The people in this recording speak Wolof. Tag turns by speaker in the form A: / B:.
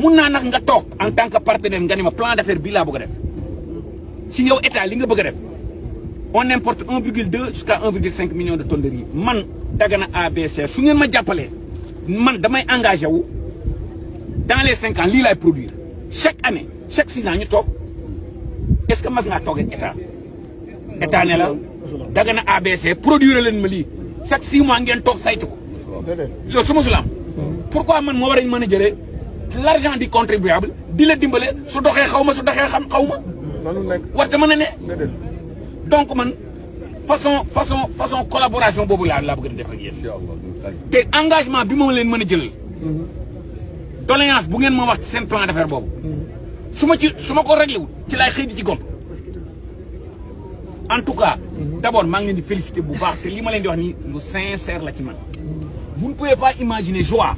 A: mun naa nag nga toog en tant que partenaire nga ni ma plan d'affaires bii laa bëgg a def si yow état li nga bëgg a def on importe 1,2 jusqu'à 1,5 million de tonnes de riz man Dagana ABC su ngeen ma jàppalee man damay engagé wu dans les 5 ans lii laay produire chaque année chaque 6 ans ñu toog est-ce que mas ngaa toog ak état ne la Dagana ABC produire leen ma lii chaque 6 mois ngeen toog saytu ko loolu su ma su la am pourquoi man moo war a mën a jëlee l'argent du contribuable di la dimbale su doxee xaw ma su doxee xam xaw ma warte mën a ne donc man façon collaboration boobu laa bëgg a def ak yéen te engagement bi ma leen mën a jëlal doléance bu ngeen ma wax ci seen plan d'affaires boobu su ma ko réglé wul ci laay xëy di ci gont en tout cas d'abord maa ngi leen di féliciter bu baax te li ma leen di wax nii lu sincère la ci man vous ne pouvez pas imaginer joie